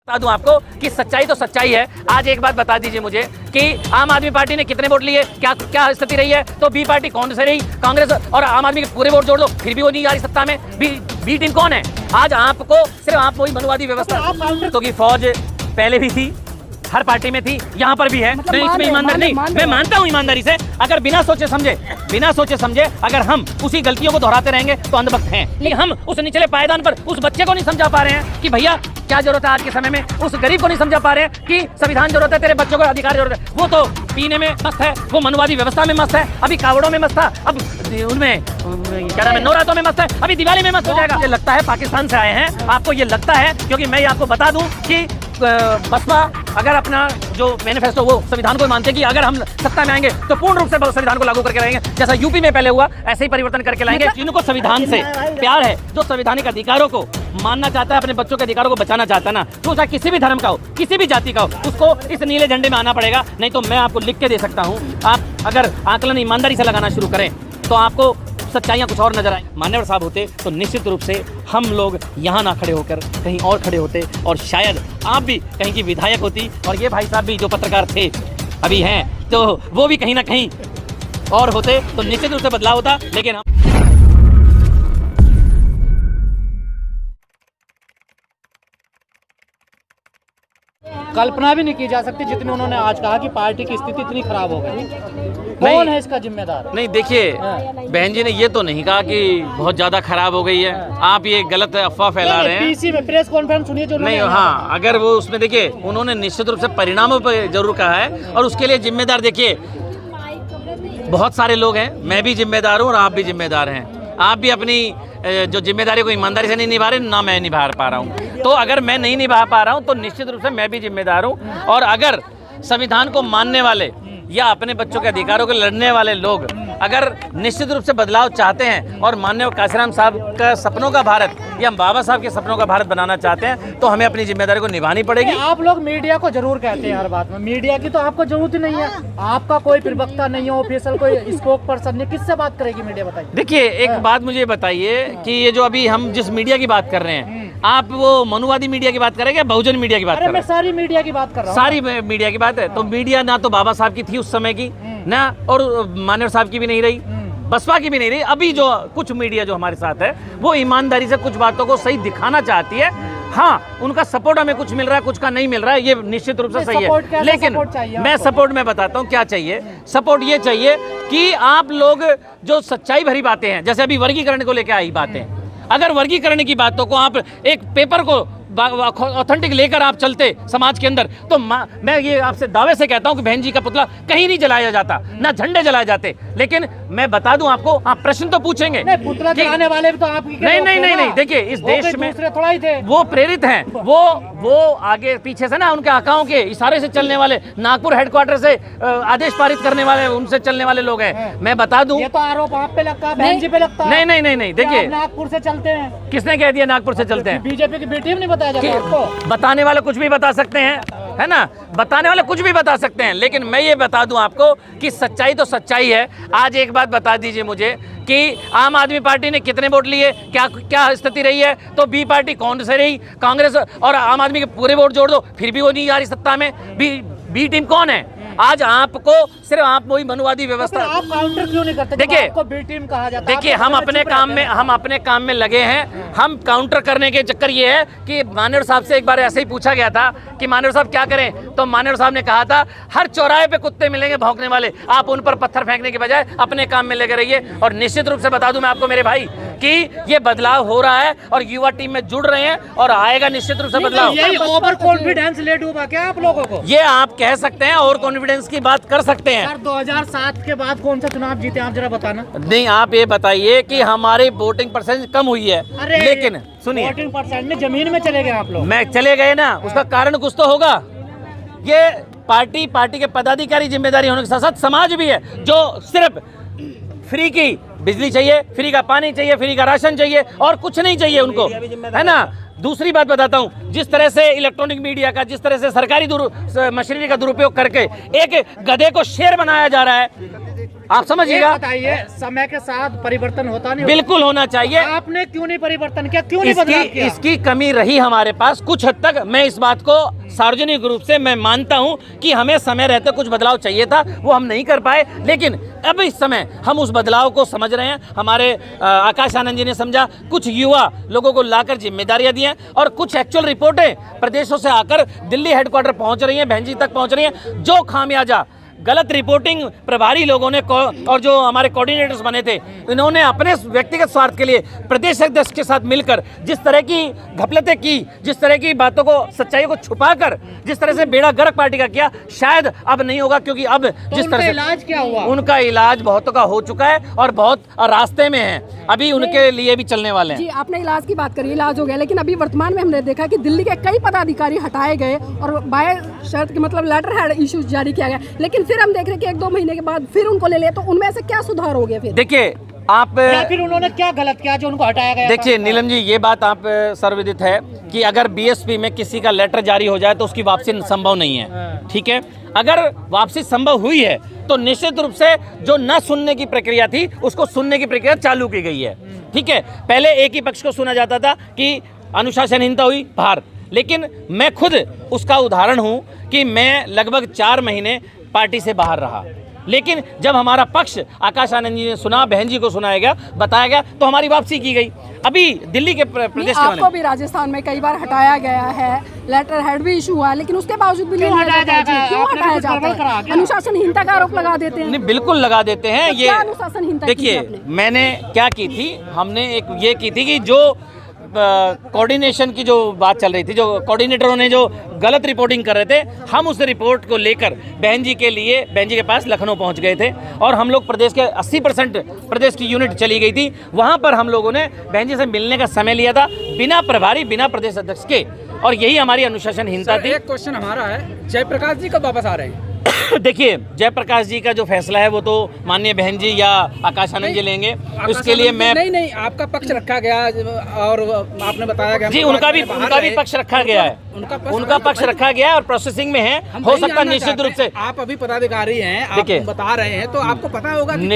बता दूं आपको कि सच्चाई तो सच्चाई है। आज एक बात बता दीजिए मुझे कि आम आदमी पार्टी ने कितने वोट लिए, क्या क्या स्थिति रही है। तो बी पार्टी कौन से रही, कांग्रेस और आम आदमी के पूरे वोट जोड़ दो फिर भी वो नहीं आ रही सत्ता में। बी टीम कौन है? आज आपको सिर्फ आप वही मनुवादी व्यवस्था तो की फौज पहले भी थी, हर पार्टी में थी, यहाँ पर भी है। मतलब इसमें ईमानदारी नहीं, मैं मानता हूँ ईमानदारी से। अगर बिना सोचे समझे अगर हम उसी गलतियों को दोहराते रहेंगे तो अंधभक्त हैं। लेकिन हम उस निचले पायदान पर उस बच्चे को नहीं समझा पा रहे हैं कि भैया क्या जरूरत है आज के समय में, उस गरीब को नहीं समझा पा रहे हैं कि संविधान जरूरत है, तेरे बच्चों को अधिकार जरूरत है। वो तो पीने में मस्त है, वो मनुवादी व्यवस्था में मस्त है, अभी कावड़ों में मस्त था, अब उनमें क्या नाम है नवरात्रों में मस्त है, अभी दिवाली में मस्त हो जाएगा। ये लगता है पाकिस्तान से आए हैं, आपको ये लगता है, क्योंकि मैं आपको बता दूं कि बसपा अगर अपना जो मैनिफेस्टो वो संविधान को मानते हैं कि अगर हम सत्ता में आएंगे तो पूर्ण रूप से संविधान को लागू करके रहेंगे, जैसा यूपी में पहले हुआ ऐसे ही परिवर्तन करके लाएंगे। जिनको संविधान से प्यार है, जो संवैधानिक अधिकारों को मानना चाहता है, अपने बच्चों के अधिकारों को बचाना चाहता है ना, तो चाहे किसी भी धर्म का हो, किसी भी जाति का हो, उसको इस नीले झंडे में आना पड़ेगा। नहीं तो मैं आपको लिख के दे सकता हूँ, आप अगर आकलन ईमानदारी से लगाना शुरू करें तो आपको सच्चाइयाँ कुछ और नजर आए। मान्यवर साहब होते तो निश्चित रूप से हम लोग यहाँ ना खड़े होकर कहीं और खड़े होते, और शायद आप भी कहीं की विधायक होती, और ये भाई साहब भी जो पत्रकार थे अभी हैं, तो वो भी कहीं ना कहीं और होते, तो निश्चित रूप से बदलाव होता। लेकिन हम कल्पना भी नहीं की जा सकती जितनी उन्होंने आज कहा कि पार्टी की स्थिति इतनी खराब हो गई। कौन है इसका जिम्मेदार? नहीं, देखिए बहन जी ने ये तो नहीं कहा कि बहुत ज्यादा खराब हो गई है, आप ये गलत अफवाह फैला रहे हैं। पीसी में प्रेस कॉन्फ्रेंस सुनिए जो नहीं, हाँ, अगर वो उसमें देखिए उन्होंने निश्चित रूप से परिणामों पर जरूर कहा है, और उसके लिए जिम्मेदार देखिए बहुत सारे लोग हैं, मैं भी जिम्मेदार हूँ और आप भी जिम्मेदार हैं। आप भी अपनी जो जिम्मेदारी को ईमानदारी से नहीं निभा रहे, ना मैं निभा पा रहा हूँ। तो अगर मैं नहीं निभा पा रहा हूँ तो निश्चित रूप से मैं भी जिम्मेदार हूँ। और अगर संविधान को मानने वाले या अपने बच्चों के अधिकारों को लड़ने वाले लोग अगर निश्चित रूप से बदलाव चाहते हैं और माननीय काशीराम साहब का सपनों का भारत या बाबा साहब के सपनों का भारत बनाना चाहते हैं, तो हमें अपनी जिम्मेदारी को निभानी पड़ेगी। आप लोग मीडिया को जरूर कहते हैं हर बात में, मीडिया की तो आपको जरूरत ही नहीं है, आपका कोई प्रवक्ता नहीं है, ऑफिशियल कोई स्पोक पर्सन नहीं, किससे बात करेगी मीडिया? बताइए। देखिए एक बात मुझे बताइए कि ये जो अभी हम जिस मीडिया की बात कर रहे हैं, आप वो मनुवादी मीडिया की बात करेंगे, बहुजन मीडिया की बात कर रहे हैं? मैं सारी मीडिया की बात कर रहा हूँ। सारी मीडिया की बात है। तो मीडिया ना तो बाबा साहब की थी उस समय की ना, और मान्यवर साहब की भी नहीं रही, बसपा की भी नहीं रही। अभी जो कुछ मीडिया जो हमारे साथ है वो ईमानदारी से कुछ बातों को सही दिखाना चाहती है। हाँ, उनका सपोर्ट हमें कुछ मिल रहा है, कुछ का नहीं मिल रहा है, ये निश्चित रूप से सही है। लेकिन मैं सपोर्ट में बताता हूँ क्या चाहिए। सपोर्ट ये चाहिए कि आप लोग जो सच्चाई भरी बातें हैं, जैसे अभी वर्गीकरण को लेकर आई बातें, अगर वर्गीकरण की बातों को आप एक पेपर को ऑथेंटिक लेकर आप चलते समाज के अंदर, तो मैं ये आपसे दावे से कहता हूं कि बहन जी का पुतला कहीं नहीं जलाया जाता, ना झंडे जलाए जाते। लेकिन मैं बता दूं आपको, आप प्रश्न तो पूछेंगे, पुतला जलाने वाले भी तो आप नहीं, देखिए इस देश में थोड़ा ही थे, वो प्रेरित हैं, वो आगे पीछे से ना उनके आकाओं के इशारे से चलने वाले, नागपुर हेडक्वार्टर से आदेश पारित करने वाले, उनसे चलने वाले लोग हैं। मैं बता दूं, ये तो आरोप आप पे लगता है, बहन जी पे लगता है। नहीं, देखिए नागपुर से चलते हैं। किसने कह दिया नागपुर से चलते हैं? बीजेपी की बेटी नहीं बताया जाता आपको? बताने वाले कुछ भी बता सकते हैं, है ना, बताने वाले कुछ भी बता सकते हैं, लेकिन मैं ये बता दूं आपको कि सच्चाई तो सच्चाई है। आज एक बात बता दीजिए मुझे कि आम आदमी पार्टी ने कितने वोट लिए, क्या क्या स्थिति रही है। तो बी पार्टी कौन से रही, कांग्रेस और आम आदमी के पूरे वोट जोड़ दो फिर भी वो नहीं आ रही सत्ता में। बी टीम कौन है? आज आपको सिर्फ आप वही मनुवादी व्यवस्था, आप काउंटर क्यों नहीं करते? देखिए आपको बी टीम कहा जाता है। देखिए हम अपने काम में लगे हैं। हम काउंटर करने के चक्कर ये है कि मान्यवर साहब से एक बार ऐसे ही पूछा गया था कि मान्यवर साहब क्या करें, तो मान्यवर साहब ने कहा था हर चौराहे पे कुत्ते मिलेंगे भौंकने वाले, आप उन पर पत्थर फेंकने के बजाय अपने काम में लगे रहिए। और निश्चित रूप से बता दूं मैं आपको मेरे भाई कि ये बदलाव हो रहा है और युवा टीम में जुड़ रहे हैं और आएगा निश्चित रूप से बदलाव। यही ओवर कॉन्फिडेंस ले डूबा क्या आप लोगों को? ये आप कह सकते हैं और कॉन्फिडेंस की बात कर सकते हैं। सर 2007 के बाद कौन सा चुनाव जीते आप जरा बताना। नहीं, आप ये बताइए कि हमारी वोटिंग परसेंटेज कम हुई है, लेकिन सुनिए, वोटिंग परसेंट में जमीन में चले गए आप लोग। मैं चले गए ना, उसका कारण कुछ तो होगा। ये पार्टी के पदाधिकारी जिम्मेदारी होने के साथ साथ समाज भी है, जो सिर्फ फ्री की बिजली चाहिए, फ्री का पानी चाहिए, फ्री का राशन चाहिए और कुछ नहीं चाहिए उनको, है ना। दूसरी बात बताता हूं, जिस तरह से इलेक्ट्रॉनिक मीडिया का, जिस तरह से सरकारी मशीनरी का दुरुपयोग करके एक गधे को शेर बनाया जा रहा है, आप समझिएगा। बताइए, समय के साथ परिवर्तन होता नहीं? बिल्कुल होना चाहिए। आपने क्यों नहीं परिवर्तन किया, क्यों नहीं बदलाव किया? इसकी कमी रही हमारे पास कुछ हद तक। मैं इस बात को सार्वजनिक रूप से मैं मानता हूं कि हमें समय रहते कुछ बदलाव चाहिए था, वो हम नहीं कर पाए। लेकिन अब इस समय हम उस बदलाव को समझ रहे हैं। हमारे आकाश आनंद जी ने समझा, कुछ युवा लोगों को लाकर जिम्मेदारियां दी हैं और कुछ एक्चुअल रिपोर्टें प्रदेशों से आकर दिल्ली हेडक्वार्टर पहुंच रही हैं, बहन जी तक पहुंच रही हैं। जो खामियाजा गलत रिपोर्टिंग प्रभारी लोगों ने और जो हमारे कोऑर्डिनेटर्स बने थे, इन्होंने अपने व्यक्तिगत स्वार्थ के लिए प्रदेश अध्यक्ष के साथ मिलकर जिस तरह की घपलतें की, जिस तरह की बातों को, सच्चाई को छुपाकर जिस तरह से बेड़ा गर्क पार्टी का किया, शायद अब नहीं होगा। क्योंकि अब जिस तरह से इलाज क्या हुआ? उनका इलाज बहुतों का हो चुका है और बहुत रास्ते में है, अभी उनके लिए भी चलने वाले हैं। जी, आपने इलाज की बात करी, इलाज हो गया, लेकिन अभी वर्तमान में हमने देखा कि दिल्ली के कई पदाधिकारी हटाए गए और बाय शर्त के मतलब लेटर हेड इशू जारी किया गया। लेकिन फिर हम देख रहे हैं कि 1-2 महीने के बाद फिर उनको ले लिया, तो उनमें से क्या सुधार हो गया? फिर देखिए आप, फिर उन्होंने क्या गलत किया जो उनको हटाया गया? देखिए नीलम जी, ये बात आप सर्वविदित है कि अगर बीएसपी में किसी का लेटर जारी हो जाए तो उसकी वापसी संभव नहीं है, ठीक है। अगर वापसी संभव हुई है तो निश्चित रूप से जो न सुनने की प्रक्रिया थी उसको सुनने की प्रक्रिया चालू की गई है, ठीक है। पहले एक ही पक्ष को सुना जाता था कि अनुशासनहीनता हुई बाहर, लेकिन मैं खुद उसका उदाहरण हूं कि मैं लगभग 4 महीने पार्टी से बाहर रहा। लेकिन जब हमारा पक्ष आकाश आनंद जी ने सुना, बहन जी को सुनाया गया, बताया गया, तो हमारी वापसी की गई। अभी दिल्ली के प्रदेश के आपको भी राजस्थान में कई बार हटाया गया है, लेटर हेड भी इशू हुआ है, लेकिन उसके बावजूद भी क्यों हटाया जाता है? अनुशासनहीनता का आरोप लगा देते हैं। नहीं, बिल्कुल लगा देते हैं। तो ये अनुशासनहीनता देखिए, मैंने क्या की थी, हमने एक ये की थी कि जो कोऑर्डिनेशन की जो बात चल रही थी, जो कोऑर्डिनेटरों ने जो गलत रिपोर्टिंग कर रहे थे, हम उस रिपोर्ट को लेकर बहन जी के लिए, बहन जी के पास लखनऊ पहुंच गए थे और हम लोग प्रदेश के 80% प्रदेश की यूनिट चली गई थी। वहां पर हम लोगों ने बहन जी से मिलने का समय लिया था, बिना प्रभारी, बिना प्रदेश अध्यक्ष के, और यही हमारी अनुशासनहीनता थी। एक क्वेश्चन हमारा है, जयप्रकाश जी कब वापस आ रहे हैं? देखिए, जयप्रकाश जी का जो फैसला है वो तो माननीय बहन जी या आकाश आनंद जी लेंगे। उसके लिए मैं नहीं, आपका पक्ष रखा गया और आपने बताया गया जी, उनका भी पक्ष रखा गया है, उनका पक्ष रखा गया है और प्रोसेसिंग में है। हो सकता है निश्चित रूप से, आप अभी पदाधिकारी हैं, आप बता रहे हैं, तो आपको पता होगा कि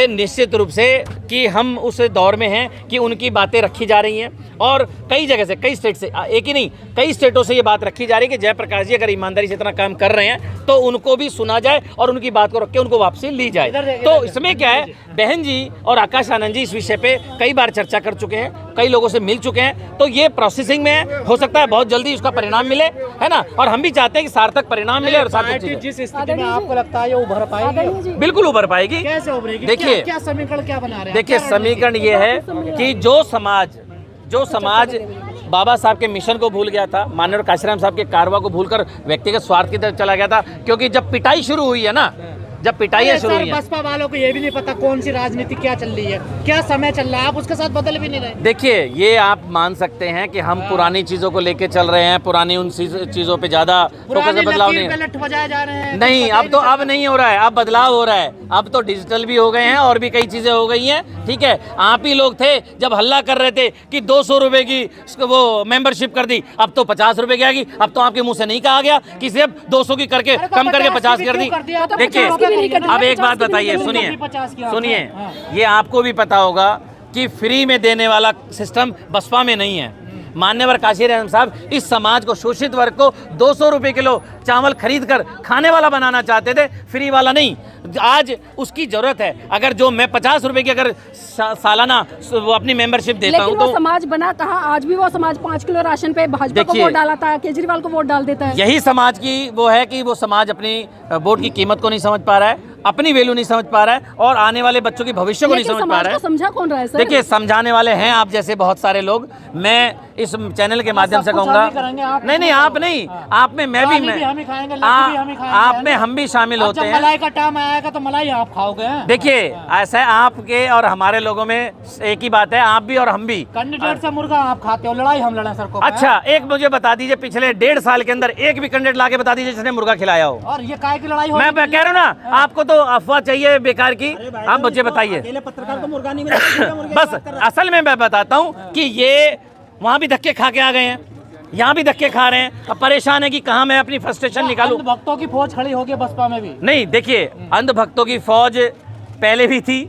निश्चित रूप से कि हम उस दौर में हैं कि उनकी बातें रखी जा रही हैं और कई जगह से, कई स्टेट से, एक ही नहीं कई स्टेटों से ये बात रखी जा रही है कि जयप्रकाश जी अगर ईमानदारी से इतना काम कर रहे हैं तो उनको भी सुना जाए और उनकी बात को रख के उनको वापसी ली जाए। तो इसमें क्या है, बहन जी और आकाश आनंद जी इस विषय पे कई बार चर्चा कर चुके हैं, कई लोगों से मिल चुके हैं, तो ये प्रोसेसिंग में है। हो सकता है बहुत जल्दी उसका परिणाम मिले, है ना, और हम भी चाहते हैं कि सार्थक परिणाम मिले और सार्थक चीजें। जिस स्थिति में आपको लगता है ये उभर पाएगी? बिल्कुल उभर पाएगी। कैसे उभरेगी? देखिए, क्या समीकरण क्या बना रहे हैं? देखिए, समीकरण ये है कि जो समाज बाबा साहब के मिशन को भूल गया था, माननीय काशीराम साहब के कारवा को भूलकर व्यक्तिगत स्वार्थ की तरफ चला गया था, क्योंकि जब पिटाई शुरू हुई है ना, जब पिटाइयाँ शुरू हुई हैं, बसपा वालों को ये भी नहीं पता कौन सी राजनीति क्या चल रही है, क्या समय चल रहा है, आप उसके साथ बदल भी नहीं रहे। देखिए, ये आप मान सकते हैं कि हम पुरानी चीजों को लेके चल रहे हैं, पुरानी उन चीजों पे ज्यादा फोकस, बदलाव नहीं बजाए जा रहे हैं। नहीं, अब तो अब नहीं हो रहा है, अब बदलाव हो रहा है। अब तो डिजिटल भी हो गए हैं और भी कई चीजें हो गई हैं, ठीक है। आप ही लोग थे जब हल्ला कर रहे थे कि 200 रुपए की वो मेंबरशिप कर दी, अब तो 50 रुपए की आ गई। अब तो आपके मुंह से नहीं कहा गया कि सिर्फ 200 की करके कम करके 50 कर दी। देखिए, अब एक बात बताइए, सुनिए, ये आपको भी पता होगा कि फ्री में देने वाला सिस्टम बसपा में नहीं है। मान्यवर काशीराम साहब इस समाज को, शोषित वर्ग को 200 रुपए किलो चावल खरीद कर खाने वाला बनाना चाहते थे, फ्री वाला नहीं। आज उसकी जरूरत है। अगर जो मैं 50 रुपए की अगर सालाना वो अपनी मेंबरशिप देता हूँ, तो समाज बना कहाँ? आज भी वो समाज 5 किलो राशन पे भाजपा को वोट डाला था, केजरीवाल को वोट डाल देता है। यही समाज की वो है कि वो समाज अपनी वोट की कीमत को नहीं समझ पा रहा है, अपनी वैल्यू नहीं समझ पा रहा है और आने वाले बच्चों की भविष्य को नहीं समझ पा रहा है। समझा कौन रहा है सर? देखिए, समझाने वाले हैं आप जैसे बहुत सारे लोग। मैं इस चैनल के माध्यम से कहूँगा, नहीं, आप नहीं, आप में मैं भी, आप में हम भी शामिल होते हैं। मलाई का टाइम आएगा तो मलाई आप खाओगे। देखिए, ऐसा है, आपके और हमारे लोगों में एक ही बात है, आप भी और हम भी। कैंडिडेट से मुर्गा आप खाते हो, लड़ाई हम लड़े सर को। अच्छा, एक मुझे बता दीजिए, पिछले 1.5 साल के अंदर एक भी कैंडिडेट लाके बता दीजिए जिसने मुर्गा खिलाया हो। और ये काय की लड़ाई हो? मैं कह रहा हूँ ना, आपको तो अफवाह चाहिए बेकार की। आप मुझे बताइए, पत्रकार को मुर्गा नहीं मिला। बस असल में मैं बताता हूँ कि ये वहाँ भी धक्के खा के आ गए हैं, यहाँ भी धक्के खा रहे हैं। अब परेशान है कि कहाँ मैं अपनी फ्रस्ट्रेशन निकालूं। भक्तों की फौज खड़ी होगी बसपा में भी। नहीं, देखिए, अंध भक्तों की फौज पहले भी थी,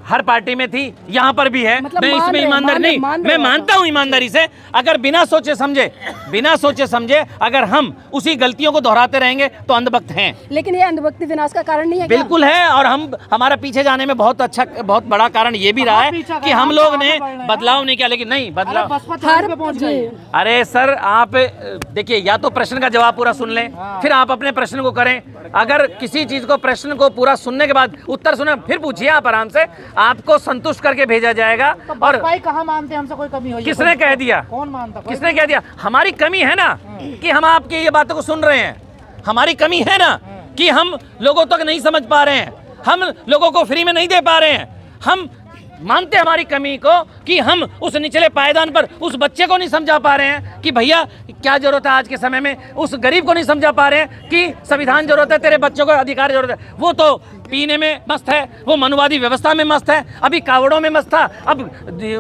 हर पार्टी में थी, यहाँ पर भी है। मतलब मैं इसमें ईमानदार नहीं, मैं मानता हूँ ईमानदारी से। अगर बिना सोचे समझे अगर हम उसी गलतियों को दोहराते रहेंगे तो अंधभक्त हैं। लेकिन ये अंधभक्ति विनाश का कारण नहीं है क्या? बिल्कुल है, और हमारा पीछे जाने में बहुत बड़ा कारण ये भी रहा है कि हम लोग ने बदलाव नहीं किया। लेकिन नहीं बदलाव, अरे सर आप देखिए, या तो प्रश्न का जवाब पूरा सुन लें, फिर आप अपने प्रश्न को करें। अगर किसी चीज को, प्रश्न को पूरा सुनने के बाद उत्तर सुने, फिर पूछिए आप आराम से, आपको संतुष्ट करके भेजा जाएगा। और भाई कहाँ मानते हैं हमसे कोई कमी हो? किसने कह दिया? कौन मानता? किसने कह दिया? हमारी कमी है ना कि हम आपकी ये बातों को सुन रहे हैं। हमारी कमी है ना कि हम लोगों तक नहीं समझ पा रहे हैं, हम लोगों को फ्री में नहीं दे पा रहे हैं। हम मानते हमारी कमी को कि हम उस निचले पायदान पर उस बच्चे को नहीं समझा पा रहे हैं कि भैया क्या जरूरत है आज के समय में, उस गरीब को नहीं समझा पा रहे हैं कि संविधान जरूरत है, तेरे बच्चों को अधिकार जरूरत है। वो तो पीने में मस्त है, वो मनुवादी व्यवस्था में मस्त है, अभी कावड़ों में मस्त था, अब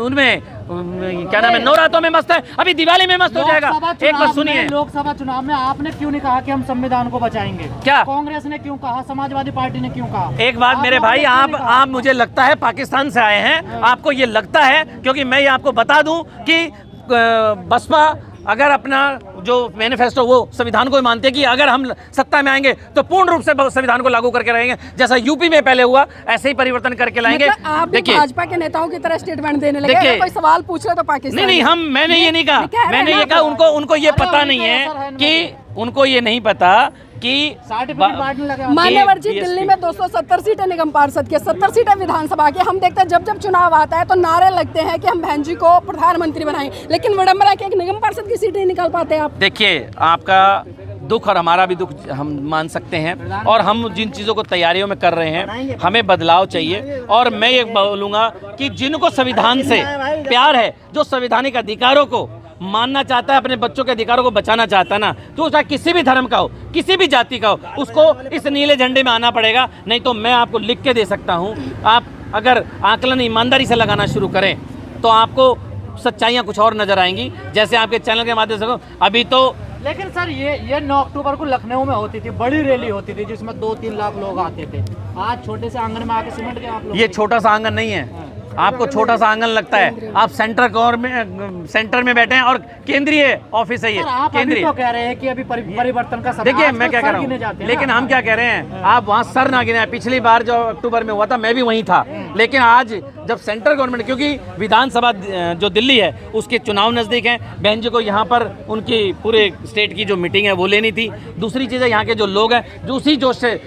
उनमें क्या नाम है, नवरात्रों में मस्त है, अभी दिवाली में मस्त हो जाएगा। एक बात सुनिए, लोकसभा चुनाव में आपने क्यों नहीं कहा कि हम संविधान को बचाएंगे? क्या कांग्रेस ने क्यों कहा? समाजवादी पार्टी ने क्यों कहा? एक बात मेरे भाई, आप मुझे लगता है पाकिस्तान से आए हैं, आपको ये लगता है, क्योंकि मैं ये आपको बता दूं कि बसपा अगर अपना जो मैनिफेस्टो वो संविधान को मानते हैं कि अगर हम सत्ता में आएंगे तो पूर्ण रूप से संविधान को लागू करके रहेंगे, जैसा यूपी में पहले हुआ ऐसे ही परिवर्तन करके लाएंगे। मतलब आप भी भाजपा के नेताओं की तरह स्टेटमेंट देने लगे, अगर कोई सवाल पूछ रहे तो पाकिस्तान नहीं, मैंने ये नहीं कहा, मैंने ये कहा उनको ये पता नहीं है कि उनको ये नहीं पता कि मान्यवर जी, दिल्ली में 270 सीटें निगम पार्षद की, 70 सीटें विधानसभा की। हम देखते हैं जब चुनाव आता है तो नारे लगते हैं कि हम बहन जी को प्रधानमंत्री बनाएं, लेकिन विडम्बना के एक निगम पार्षद की सीट नहीं निकाल पाते आप। देखिए, आपका दुख और हमारा भी दुख हम मान सकते हैं, और हम जिन चीज़ों को तैयारियों में कर रहे हैं, हमें बदलाव चाहिए। और मैं ये बोलूँगा कि जिनको संविधान से प्यार है, जो संवैधानिक अधिकारों को मानना चाहता है, अपने बच्चों के अधिकारों को बचाना चाहता है ना, तो चाहे किसी भी धर्म का हो, किसी भी जाति का हो, उसको इस नीले झंडे में आना पड़ेगा। नहीं तो मैं आपको लिख के दे सकता हूँ, आप अगर आकलन ईमानदारी से लगाना शुरू करें तो आपको सच्चाइयाँ कुछ और नजर आएंगी, जैसे आपके चैनल के माध्यम से। अभी तो लेकिन सर ये 9 अक्टूबर को लखनऊ में होती थी, बड़ी रैली होती थी जिसमें 2-3 लाख लोग आते थे। आज छोटे से आंगन में आके सिमट गए आप लोग। ये छोटा सा आंगन नहीं है, आपको छोटा सा आंगन लगता है। आप सेंटर में बैठे हैं और केंद्रीय ऑफिस है ये, केंद्रीय। तो कह रहे हैं कि अभी परिवर्तन का समय। देखिए, मैं क्या कह रहा हूँ, लेकिन हम क्या कह रहे हैं, आप वहाँ सर ना गिने। पिछली बार जो अक्टूबर में हुआ था मैं भी वहीं था, लेकिन आज जब सेंट्रल गवर्नमेंट, क्योंकि विधानसभा जो दिल्ली है उसके चुनाव नजदीक हैं, बहन जी को यहाँ पर उनकी पूरे स्टेट की जो मीटिंग है वो लेनी थी। दूसरी चीज़ है, यहाँ के जो लोग हैं जो उसी जोश से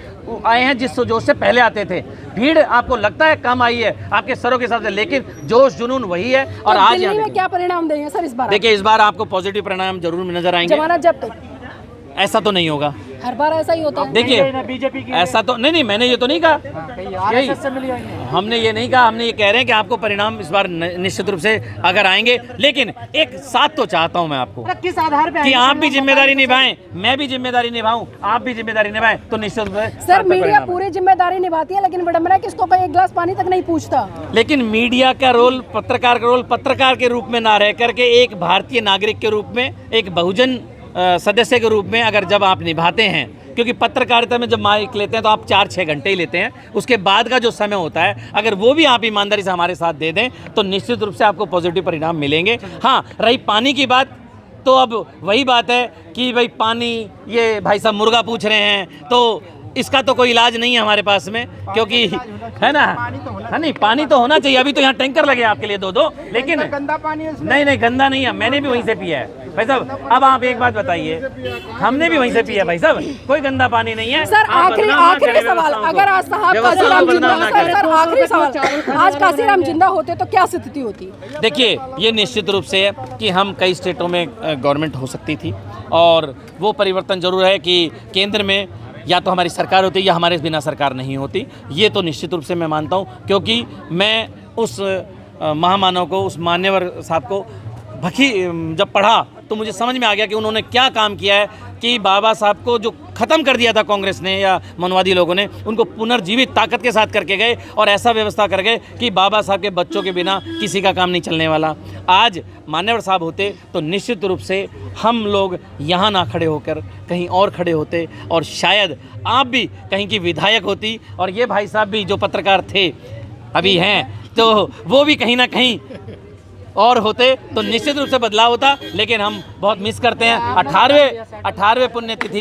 आए हैं जिस जोश से पहले आते थे। भीड़ आपको लगता है कम आई है आपके सरों के हिसाब से, लेकिन जोश जुनून वही है। और तो आज दिल्ली में क्या परिणाम देंगे सर इस बार? देखिए, इस बार आपको पॉजिटिव परिणाम जरूर नजर आएंगे। जमानत जब्त ऐसा तो नहीं होगा, हर बार ऐसा ही होता है। देखिए, बीजेपी की ऐसा तो नहीं, मैंने ये तो नहीं कहा, हमने ये नहीं कहा। हमने ये कह रहे हैं कि आपको परिणाम इस बार निश्चित रूप से अगर आएंगे, लेकिन एक साथ तो चाहता हूं मैं आपको, किस आधार पे कि आप भी जिम्मेदारी निभाएं, मैं भी जिम्मेदारी निभाऊं, आप भी जिम्मेदारी निभाएं, तो निश्चित रूप से। सर, मीडिया पूरी जिम्मेदारी निभाती है, लेकिन विडम्बना किसको कोई एक गिलास पानी तक नहीं पूछता। लेकिन मीडिया का रोल, पत्रकार का रोल, पत्रकार के रूप में ना रह करके एक भारतीय नागरिक के रूप में, एक बहुजन सदस्य के रूप में अगर जब आप निभाते हैं, क्योंकि पत्रकारिता में जब माइक लेते हैं तो आप 4-6 घंटे ही लेते हैं, उसके बाद का जो समय होता है अगर वो भी आप ईमानदारी से हमारे साथ दे दें तो निश्चित रूप से आपको पॉजिटिव परिणाम मिलेंगे। हाँ, रही पानी की बात, तो अब वही बात है कि भाई पानी, ये भाई साहब मुर्गा पूछ रहे हैं, तो इसका तो कोई इलाज नहीं है हमारे पास में, क्योंकि है ना, है नहीं, पानी तो होना चाहिए। अभी तो यहाँ टैंकर लगे आपके लिए 2-2, लेकिन गंदा पानी नहीं, गंदा नहीं है, मैंने भी वहीं से पिया है भाई साहब। अब आप एक बात बताइए, हमने भी वहीं से पिया भाई साहब, कोई गंदा पानी नहीं है। सर, आखिरी सवाल, अगर आज साहब काशीराम जिंदा, सर आखिरी सवाल, आज काशीराम जिंदा होते तो क्या स्थिति होती? देखिए, ये निश्चित रूप से है कि हम कई स्टेटों में गवर्नमेंट हो सकती थी, और वो परिवर्तन जरूर है कि केंद्र में या तो हमारी सरकार होती या हमारे बिना सरकार नहीं होती। ये तो निश्चित रूप से मैं मानता हूँ, क्योंकि मैं उस महामानव को, उस मान्यवर साहब को जब पढ़ा तो मुझे समझ में आ गया कि उन्होंने क्या काम किया है कि बाबा साहब को जो ख़त्म कर दिया था कांग्रेस ने या मनवादी लोगों ने, उनको पुनर्जीवित ताकत के साथ करके गए और ऐसा व्यवस्था कर गए कि बाबा साहब के बच्चों के बिना किसी का काम नहीं चलने वाला। आज मान्यवर साहब होते तो निश्चित रूप से हम लोग यहाँ ना खड़े होकर कहीं और खड़े होते और शायद आप भी कहीं की विधायक होती और ये भाई साहब भी जो पत्रकार थे अभी हैं तो वो भी कहीं ना कहीं और होते तो निश्चित रूप से बदलाव होता। लेकिन हम बहुत मिस करते हैं 18वें पुण्यतिथि